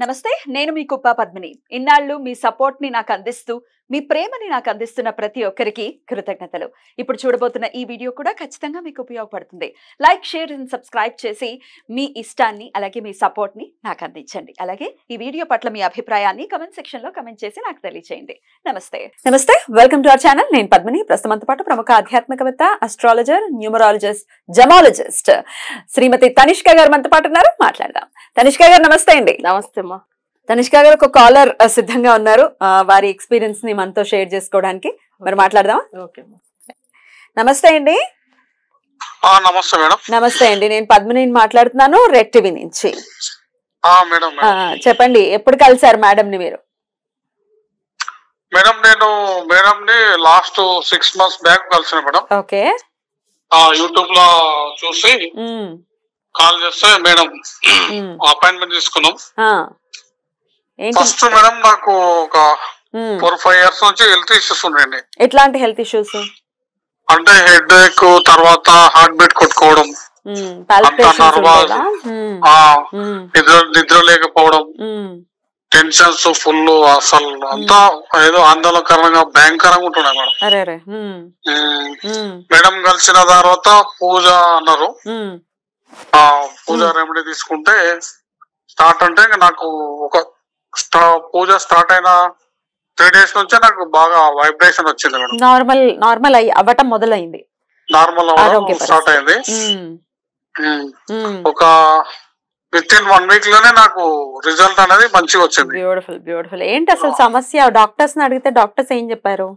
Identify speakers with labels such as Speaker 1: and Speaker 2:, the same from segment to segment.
Speaker 1: నమస్తే నేను మీ కుప్ప పద్మిని ఇన్నాళ్ళు మీ సపోర్ట్ ని నాకు అందిస్తూ మీ ప్రేమని నాకు అందిస్తున్న ప్రతి ఒక్కరికి కృతజ్ఞతలు ఇప్పుడు చూడబోతున్న ఈ వీడియో కూడా ఖచ్చితంగా మీకు ఉపయోగపడుతుంది లైక్ షేర్ అండ్ సబ్స్క్రైబ్ చేసి మీ ఇష్టాన్ని అలాగే మీ సపోర్ట్ ని నాకు అందించండి అలాగే ఈ వీడియో పట్ల మీ అభిప్రాయాన్ని కామెంట్ సెక్షన్ లో కామెంట్ చేసి నాకు తెలియజేయండి నమస్తే వెల్కమ్ టు అవర్ ఛానల్ నేను పద్మిని ప్రస్తుతంతో పాటు ప్రముఖ ఆధ్యాత్మికవేత్త అస్ట్రాలజర్ న్యూమరాలజిస్ట్ జమాలజిస్ట్ శ్రీమతి తనిష్క గారు మనతో పాటు ఉన్నారు మాట్లాడదాం తనిష్క గారు నమస్తే అండి
Speaker 2: నమస్తే అమ్మా
Speaker 1: తనిష్క గారు ఒక కాలర్ సిద్ధంగా ఉన్నారు వారి ఎక్స్పీరియన్స్ ని మనతో షేర్ చేసుకోవడానికి మరి మాట్లాడదాం
Speaker 2: ఓకే
Speaker 1: నమస్తే అండి
Speaker 3: నమస్తే మేడం
Speaker 1: నమస్తే అండి నేను పద్మిని మాట్లాడుతున్నాను రెడ్ టీవీ నుంచి
Speaker 3: మేడం
Speaker 1: చెప్పండి ఎప్పుడు కలిసారు మేడం ని మీరు
Speaker 3: మేడం నేను మేడం ని లాస్ట్ 6 months బ్యాక్ కలిసిన మేడం
Speaker 1: ఓకే
Speaker 3: యూట్యూబ్ లో చూసి కాల్ చేస్తే మేడం అపాయింట్మెంట్ తీసుకున్నాం ఫస్ట్ మేడం నాకు ఒక 4-5 years నుంచి హెల్త్ ఇష్యూస్ ఉన్నాయండి
Speaker 1: ఎట్లాంటి హెల్త్ ఇష్యూస్
Speaker 3: అంటే హెడ్ ఏక్ తర్వాత హార్ట్ బీట్ కొట్టుకోవడం నిద్ర లేకపోవడం టెన్షన్స్ ఫుల్ అసలు అంతా ఏదో ఆందోళనకరంగా భయంకరంగా ఉంటున్నాయి మేడం మేడం కలిసిన తర్వాత పూజ అన్నారు పూజ రెమెడీ తీసుకుంటే స్టార్ట్ అంటే నాకు ఒక పూజ స్టార్ట్ అయిన 3 days నుంచే నాకు బాగా వైబ్రేషన్ వచ్చింది మేడం
Speaker 1: నార్మల్ అవ్వటం మొదలైంది
Speaker 3: నార్మల్ అవ్వడం స్టార్ట్ అయింది ఒక within 1 week లోనే నాకు రిజల్ట్ అనేది మంచిగా వచ్చింది
Speaker 1: బ్యూటిఫుల్ ఏంటి అసలు సమస్య డాక్టర్స్ ని అడిగితే డాక్టర్స్ ఏం చెప్పారు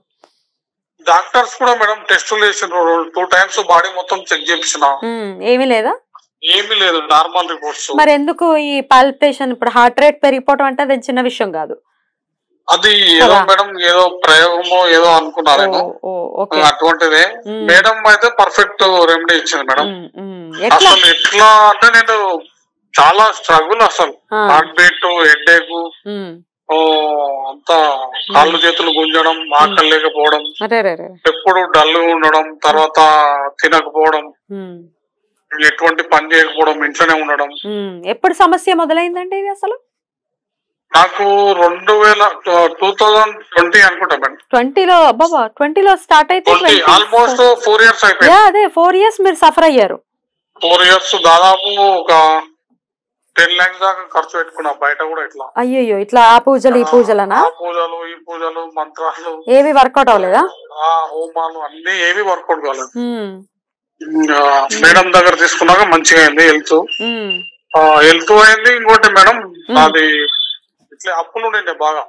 Speaker 3: డాక్టర్స్ కూడా మేడం టెస్టులు చేసిన 2 times బాడీ మొత్తం చెక్ చేయించిన
Speaker 1: ఏమీ లేదా
Speaker 3: ఏమీ లేదు నార్మల్ రిపోర్ట్స్
Speaker 1: మరి ఎందుకు ఈ పాల్పిటేషన్ ఇప్పుడు హార్ట్ రేట్ పెరిగిపోవడం అంటే అది చిన్న విషయం కాదు
Speaker 3: అది ఏదో మేడం ఏదో ప్రయోగమో ఏదో అనుకున్నాను అటువంటిదే మేడం అయితే పర్ఫెక్ట్ రెమెడీ ఇచ్చింది మేడం అసలు ఎట్లా అంటే నేను చాలా స్ట్రగుల్ అసలు హార్ట్ బీట్ హెడ్ ఏక్ అంతా కాళ్ళు చేతులు గుంజడం ఆకలి లేకపోవడం ఎప్పుడు డల్ ఉండడం తర్వాత తినకపోవడం ఎటువంటి పని చేయకపోవడం ఇంట్లోనే ఉండడం
Speaker 1: ఎప్పుడు సమస్య మొదలైందండి ఇది అసలు
Speaker 3: నాకు 2020 అనుకుంటా మేడం
Speaker 1: 20లో స్టార్ట్ అయితే
Speaker 3: ఆల్మోస్ట్ 4 years అయిపోయింది
Speaker 1: అదే 4 years మీరు సఫర్ అయ్యారు
Speaker 3: 4 years దాదాపు ఒక 10 lakhs దాకా ఖర్చు పెట్టుకున్నా బయట కూడా ఇట్లా
Speaker 1: అయ్యో ఇట్లా ఆ పూజలు ఈ పూజలనా
Speaker 3: ఆ పూజలు ఈ పూజలు మంత్రాలు
Speaker 1: ఏవి వర్కౌట్ అవ్వలేదా
Speaker 3: హోమాలు అన్ని ఏవి వర్కౌట్ కాలేదు మేడం దగ్గర తీసుకున్నాక మంచిగా అయింది హెల్త్ అయింది ఇంకోటి మేడం అది ఇట్లా అప్పులు ఉండే బాగా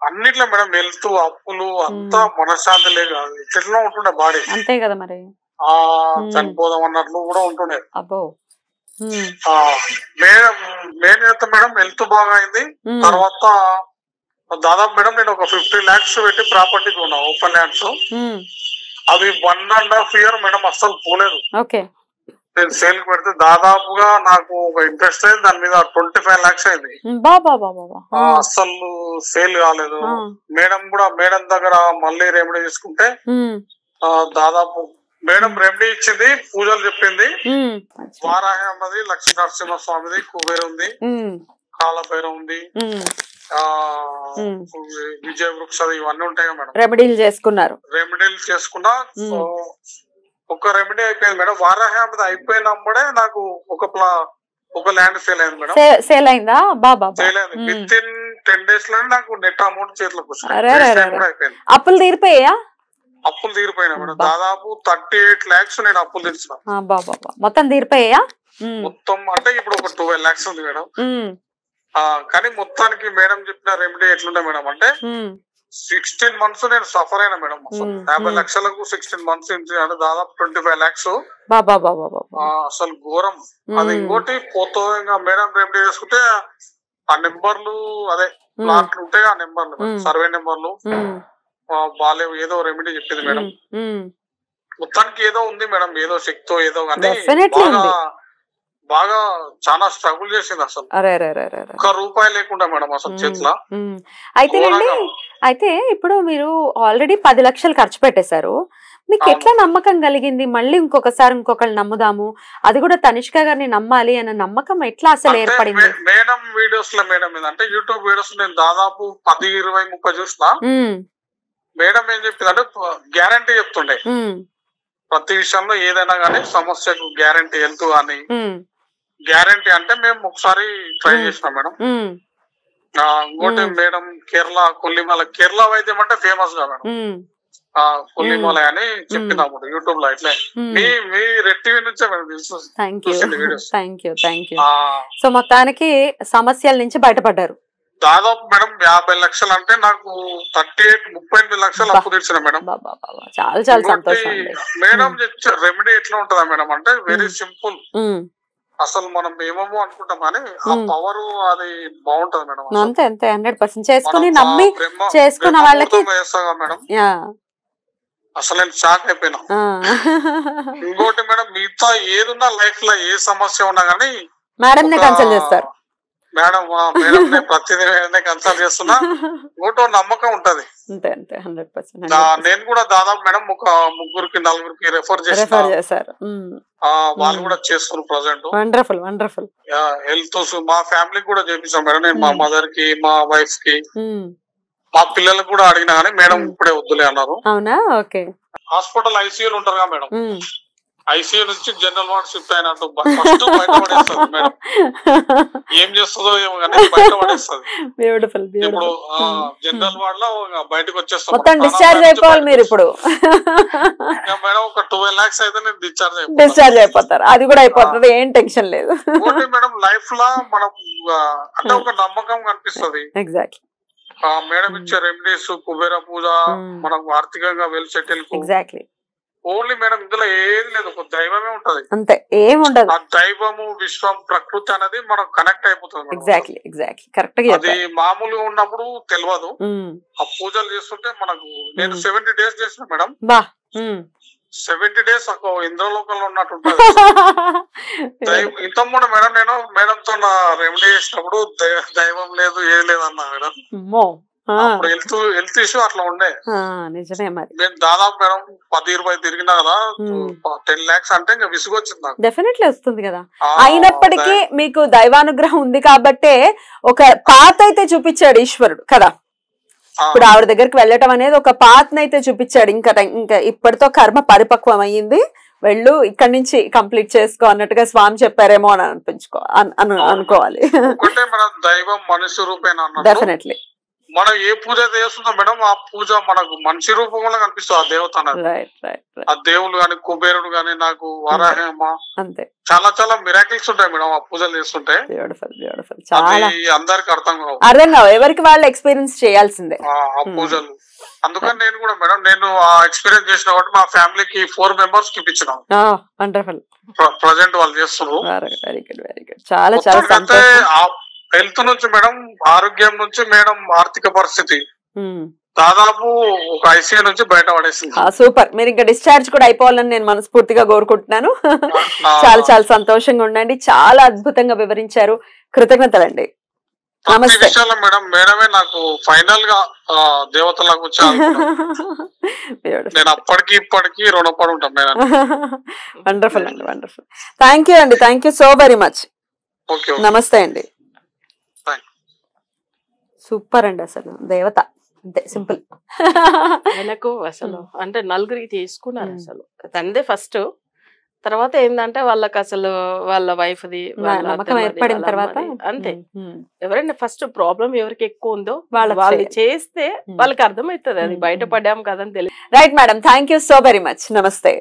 Speaker 3: అన్నిట్లో మేడం హెల్త్ అప్పులు అంతా మనశ్శాంతి లేదు చెట్లో ఉంటుండే బాడీ
Speaker 1: అంతే కదా మరి
Speaker 3: చనిపోదాం అన్నట్లు కూడా ఉంటుండే మెయిన్ అయితే మేడం హెల్త్ బాగా అయింది తర్వాత దాదాపు మేడం నేను ఒక 50 lakhs పెట్టి ప్రాపర్టీ కొన్నా ఓపెన్ ల్యాండ్స్ అది 1.5 year మేడం అస్సలు పోలేదు నేను సేల్ పెడితే దాదాపుగా నాకు ఒక ఇంట్రెస్ట్ అయింది దాని మీద 25 lakhs అయింది అస్సలు సేల్ కాలేదు మేడం దగ్గర మళ్ళీ రెమెడీ తీసుకుంటే దాదాపు మేడం రెమెడీ ఇచ్చింది పూజలు చెప్పింది వారాహి అమ్మది లక్ష్మీ నరసింహ స్వామిది కుబేర్ ఉంది కాలభైరవ ఉంది విజయ వృక్ష ఇవన్నీ ఉంటాయి మేడం
Speaker 1: రెమెడీలు
Speaker 3: చేసుకున్నా ఒక రెమెడీ అయిపోయింది మేడం వారాహి అమ్మది అయిపోయినప్పుడే నాకు ఒక ల్యాండ్ సేల్ అయింది మేడం
Speaker 1: సేల్ అయిందా
Speaker 3: సేల్ అయింది విత్ ఇన్ 10 days లోనే నాకు నెట్ అమౌంట్ చేతిలోకి వచ్చింది
Speaker 1: అప్పులు తీరిపోయా
Speaker 3: అప్పులు తీరిపోయినా మేడం దాదాపు 38 lakhs నేను అప్పులు తెచ్చిన
Speaker 1: మొత్తం తీరిపోయా
Speaker 3: మొత్తం అంటే ఇప్పుడు ఒక 12 lakhs ఉంది మేడం కానీ మొత్తానికి మేడం చెప్పిన రెమెడీ ఎట్లుండే మేడం అంటే 16 months నేను సఫర్ అయినా మేడం 50 లక్షలకు 16 months అంటే దాదాపు 25 lakhs అసలు ఘోరం అది ఇంకోటి పోతో ఇంకా మేడం రెమెడీ చేసుకుంటే ఆ నెంబర్లు అదే ప్లాట్లు ఉంటాయి ఆ నెంబర్లు సర్వే నెంబర్లు బాలేవు ఏదో రెమెడీ చెప్పింది మేడం మొత్తానికి ఏదో ఉంది మేడం ఏదో శక్తో ఏదో కానీ బాగా చాలా స్ట్రగుల్ చేసింది అసలు ₹1 లేకుండా మేడం అసలు చేతిలో
Speaker 1: అయితే ఇప్పుడు మీరు ఆల్రెడీ 10 లక్షలు ఖర్చు పెట్టేశారు మీకు ఎట్లా నమ్మకం కలిగింది మళ్ళీ ఇంకొకళ్ళు నమ్ముదాము, అది కూడా తనిష్క గారిని నమ్మాలి అన్న నమ్మకం ఎట్లా అసలు ఏర్పడింది?
Speaker 3: మేడం వీడియోస్ లో మేడం అంటే యూట్యూబ్ వీడియోస్ నేను దాదాపు 10, 20, 30 చూసిన. మేడం ఏం చెప్పింది అంటే గ్యారంటీ చెప్తుండే ప్రతి విషయంలో, ఏదైనా గానీ సమస్యకు గ్యారంటీ, హెల్త్ గానీ గ్యారంటీ. అంటే మేము ఒకసారి ట్రై చేసినాం మేడం. ఇంకోటి మేడం కేరళ కొల్లిమల, కేరళ వైద్యం అంటే ఫేమస్ గా మేడం, కొల్లిమల అని చెప్పినప్పుడు యూట్యూబ్ లో. ఇట్లా మీ రెడ్ టీవీ నుంచే మేడం.
Speaker 1: సో మొత్తానికి సమస్యల నుంచి బయటపడ్డారు.
Speaker 3: దాదాపు మేడం 50 లక్షలు అంటే నాకు 38 లక్షలు అప్పు తెచ్చిన మేడం.
Speaker 1: చాలా చాలా సంతోషం.
Speaker 3: మేడం రెమెడీ ఎట్లా ఉంటదా మేడం అంటే వెరీ సింపుల్. అసలు మనం ఏమేమో అనుకుంటాం కానీ ఆ పవర్ అది బాగుంటది మేడం.
Speaker 1: అంతే అంతే 100% చేసుకుని నమ్మి చేసుకున్న వాళ్ళకి
Speaker 3: వేస్తాగా మేడం. అసలు నేను షాక్ అయిపోయినా. ఇంకోటి మేడం మిగతా ఏదున్నా లైఫ్ లో ఏ సమస్య ఉన్నా గానీ
Speaker 1: మేడం నే కన్సల్ట్ చేస్తారు.
Speaker 3: మేడం ప్రతిదీ కన్సల్ట్ చేస్తున్నా. ఇంకోటో నమ్మకం ఉంటది. నేను కూడా దాదాపు మేడం ఒక 3, 4 రెఫర్
Speaker 1: చేశారు.
Speaker 3: వాళ్ళు కూడా చేస్తున్నారు ప్రజెంట్.
Speaker 1: Wonderful wonderful.
Speaker 3: హెల్త్ మా ఫ్యామిలీకి కూడా చేపించాం మేడం. నేను మా మదర్ కి, మా వైఫ్ కి, మా పిల్లలకు కూడా అడిగినా కానీ మేడం ఇప్పుడే వద్దులే అన్నారు.
Speaker 1: అవునా? ఓకే.
Speaker 3: హాస్పిటల్ ఐసీయూలు ఉంటారుగా మేడం, ఐసీయూ నుంచి జనరల్ వార్డ్ షిఫ్ట్ అయినట్టు ఫస్ట్ బయటపడేస్తుంది మేడం. ఏం చేస్తుందో ఏమో కానీ బయటపడేస్తుంది. ఇప్పుడు జనరల్ వార్డ్ లో బయటకు వచ్చేస్తాం.
Speaker 1: డిశ్చార్జ్ అయిపోవాలి మీరు ఇప్పుడు
Speaker 3: మేడం. ఒక 12 lakhs అయితే నేను
Speaker 1: డిశ్చార్జ్ అయిపోతారు. అది కూడా అయిపోతుంది, ఏం టెన్షన్ లేదు.
Speaker 3: మేడం లైఫ్ లో మనం అంటే ఒక నమ్మకం కనిపిస్తుంది.
Speaker 1: ఎగ్జాక్ట్లీ.
Speaker 3: మేడం ఇచ్చే రెమెడీస్, కుబేర పూజ, మనకు ఆర్థికంగా well settle.
Speaker 1: Exactly.
Speaker 3: Only madam ఇందులో ఏది లేదు, ఒక దైవమే ఉంటది
Speaker 1: అంతే, ఏముండదు.
Speaker 3: ఆ దైవము, విశ్వం, ప్రకృతి అనేది మనకు కనెక్ట్ అయిపోతుంది.
Speaker 1: ఎగ్జాక్ట్లీ ఎగ్జాక్ట్లీ కరెక్ట్ గా.
Speaker 3: అది మామూలుగా ఉన్నప్పుడు తెలియదు. ఆ పూజలు చేస్తుంటే మనకు నేను 70 days చేసిన మేడం. 70 days ఇంద్రలోకంలో ఉన్నట్టు ఉంటుంది. ఇంత కూడా మేడం నేను మేడంతో నా రెమెడీ చేసినప్పుడు దైవం లేదు, ఏది లేదు అన్నా మేడం. హెల్త్ ఇష్యూ అట్లా ఉండే.
Speaker 1: నిజమే. మరి
Speaker 3: నేను దాదాపు మేడం 10, 20 తిరిగినా కదా, 10 lakhs అంటే ఇంకా విసుగొచ్చింది నాకు.
Speaker 1: డెఫినెట్లీ వస్తుంది కదా. అయినప్పటికీ మీకు దైవానుగ్రహం ఉంది కాబట్టే ఒక పాత అయితే చూపించాడు ఈశ్వరుడు కదా. ఇప్పుడు ఆవిడ దగ్గరికి వెళ్ళటం అనేది ఒక పాతనైతే చూపించాడు. ఇంకా ఇప్పటితో కర్మ పరిపక్వం అయ్యింది, వెళ్ళు ఇక్కడి నుంచి కంప్లీట్ చేసుకో అన్నట్టుగా స్వామి చెప్పారేమో అని అనుకోవాలి.
Speaker 3: దైవం మనిషి రూపేనా?
Speaker 1: డెఫినెట్లీ.
Speaker 3: మనం ఏ పూజ చేస్తుందో మేడం ఆ పూజ మనకు మనిషి రూపంలో కనిపిస్తుంది. ఆ దేవత ఆ దేవుడు గాని, కుబేరుడు గాని, నాకు వారాహమ్మ,
Speaker 1: అంతే
Speaker 3: చాలా చాలా మిరాకిల్స్ ఉంటాయి మేడం ఆ పూజలు చేస్తుంటే. అందరికి అర్థం
Speaker 1: కావు, ఎవరికి వాళ్ళు ఎక్స్పీరియన్స్ చేయాల్సిందే
Speaker 3: ఆ పూజలు. అందుకని నేను కూడా మేడం నేను ఆ ఎక్స్పీరియన్స్ చేసిన కాబట్టి మా ఫ్యామిలీకి 4 members కి ఇప్పించినాం.
Speaker 1: వండర్ఫుల్.
Speaker 3: ప్రజెంట్ వాళ్ళు చేస్తున్నారు.
Speaker 1: Very good very good. చాలా చాలా
Speaker 3: హెల్త్ నుంచి మేడం, ఆరోగ్యం నుంచి మేడం, ఆర్థిక పరిస్థితి దాదాపు ఒక ఐసీయూ నుంచి బయట పడేసింది.
Speaker 1: సూపర్. మీరు ఇంకా డిశ్చార్జ్ కూడా అయిపోవాలని నేను మనస్ఫూర్తిగా కోరుకుంటున్నాను. చాలా చాలా సంతోషంగా ఉండండి. చాలా అద్భుతంగా వివరించారు. కృతజ్ఞతలండి. నమస్తే
Speaker 3: మేడం. మేడమే నాకు ఫైనల్ గా దేవతలకు వచ్చాను. నేను అప్పటికి ఇప్పటికి రుణపడి ఉంటాను మేడం.
Speaker 1: వండర్ఫుల్ అండి, వండర్ఫుల్. థ్యాంక్ యూ అండి, thank you so very much. నమస్తే అండి. సూపర్ అండి, అసలు దేవత అంతే సింపుల్.
Speaker 2: ఆయనకు అసలు అంటే నలుగురికి తీసుకున్నారు అసలు. తండ్రి ఫస్ట్, తర్వాత ఏంటంటే వాళ్ళకి అసలు వాళ్ళ వైఫ్ ది
Speaker 1: నమ్మకం ఏర్పడిన తర్వాత
Speaker 2: అంతే. ఎవరైనా ఫస్ట్ ప్రాబ్లం ఎవరికి ఎక్కువ ఉందో వాళ్ళు చేస్తే వాళ్ళకి అర్థమవుతుంది అది బయటపడ్డాం కదని తెలియదు.
Speaker 1: Right madam, thank you so very much. నమస్తే.